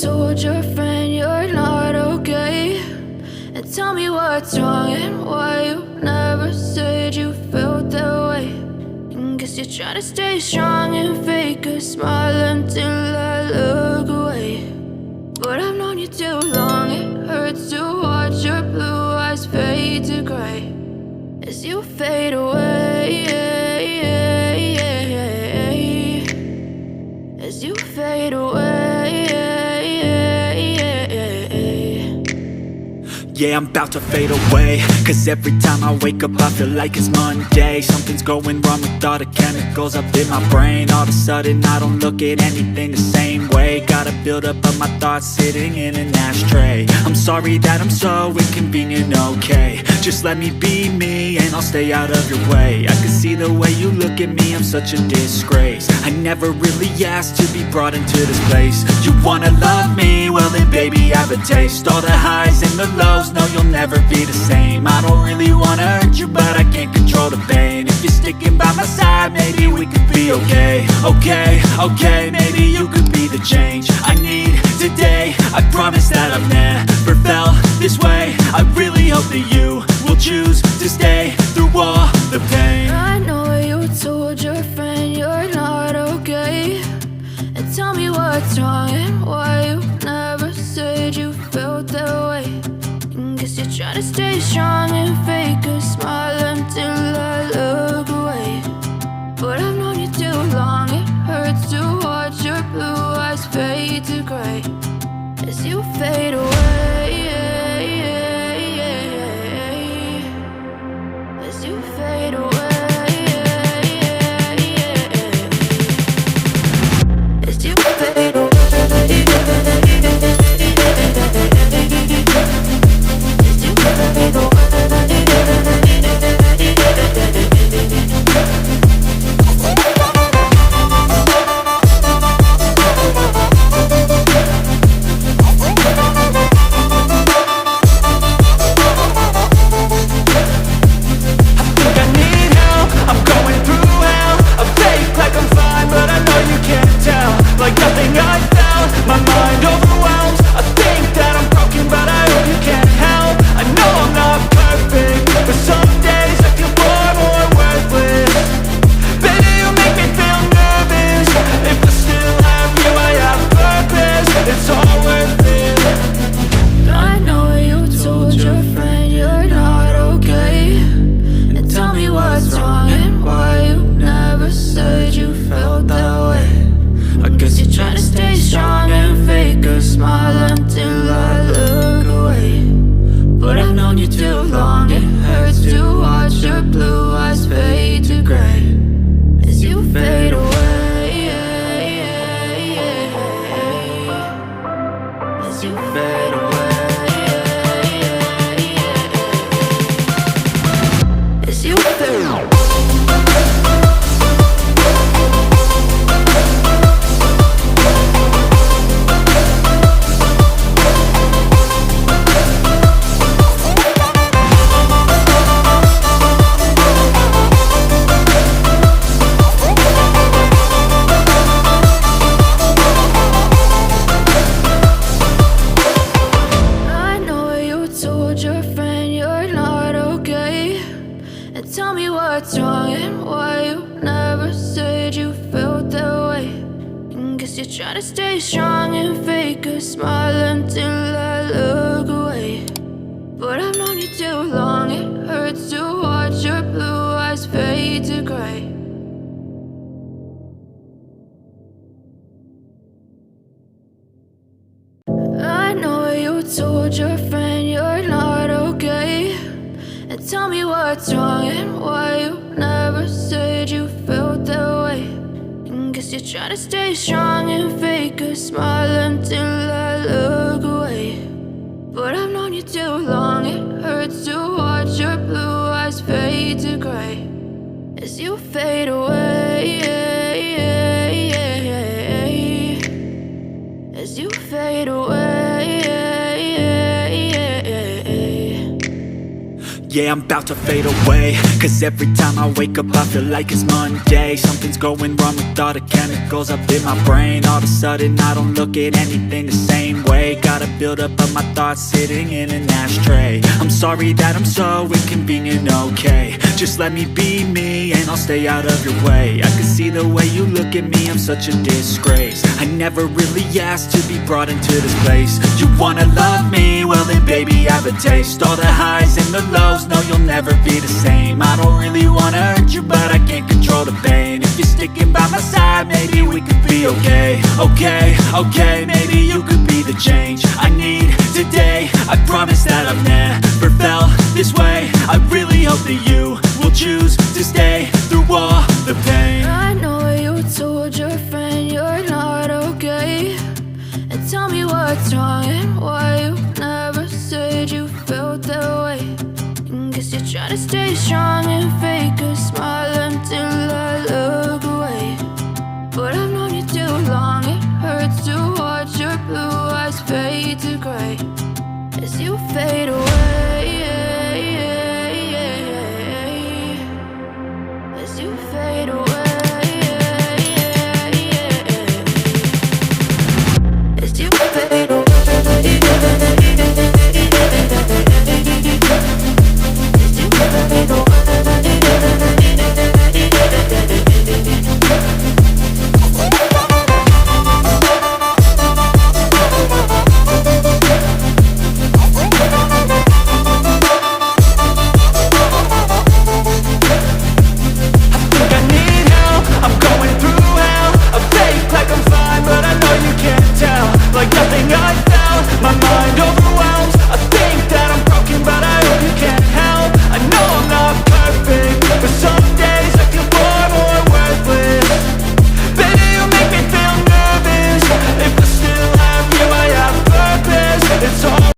told your friend you're not okay, and tell me what's wrong and why you never said you felt that way. And guess you're trying to stay strong and fake a smile until I look away. But I've known you too long, it hurts to watch your blue eyes fade to gray as you fade away, as you fade away. Yeah, I'm about to fade away, cause every time I wake up I feel like it's Monday. Something's going wrong with all the chemicals up in my brain. All of a sudden I don't look at anything the same way. Gotta build up of my thoughts sitting in an ashtray. I'm sorry that I'm so inconvenient, okay. Just let me be me and I'll stay out of your way. I can see the way you look at me, I'm such a disgrace. I never really asked to be brought into this place. You wanna love me? Well then baby I have a taste. All the highs and the lows, no you'll never be the same. I don't really wanna hurt you but I can't control the pain. If you're sticking by my side maybe we could be okay. Okay, maybe you could be the change I need today. I promise that I've never felt this way. I really hope that you will choose to stay through all the pain. I know you told your friend you're not okay, and tell me what's wrong and why you never said you felt that way. And guess you're trying to stay strong and fake a smile until I look away. But I've known you too long, it hurts to watch your blue eyes fade to gray as you fade away, as you fade away, as you fade away. Told your friend you're not okay, and tell me what's wrong and why you never said you felt that way. And guess you're trying to stay strong and fake a smile until I look away. But I've known you too long, it hurts to watch your blue eyes fade to gray as you fade away, as you fade away. Yeah, I'm about to fade away, cause every time I wake up I feel like it's Monday. Something's going wrong with all the chemicals up in my brain. All of a sudden I don't look at anything the same way. Got a buildup of my thoughts sitting in an ashtray. I'm sorry that I'm so inconvenient, okay. Just let me be me and I'll stay out of your way. I can see the way you look at me, I'm such a disgrace. I never really asked to be brought into this place. You wanna love me? Well then baby, have a taste. All the highs and the lows, no, you'll never be the same. I don't really wanna hurt you, but I can't control the pain. If you're sticking by my side, maybe we could be okay. Okay, maybe you could be the change I need today. I promise that I've never felt this way. I really hope that you will choose to stay through all the pain. I know you told your friend you're not okay, and tell me what's wrong and why you never said you felt that way. And guess you're trying to stay strong and fake a smile until I look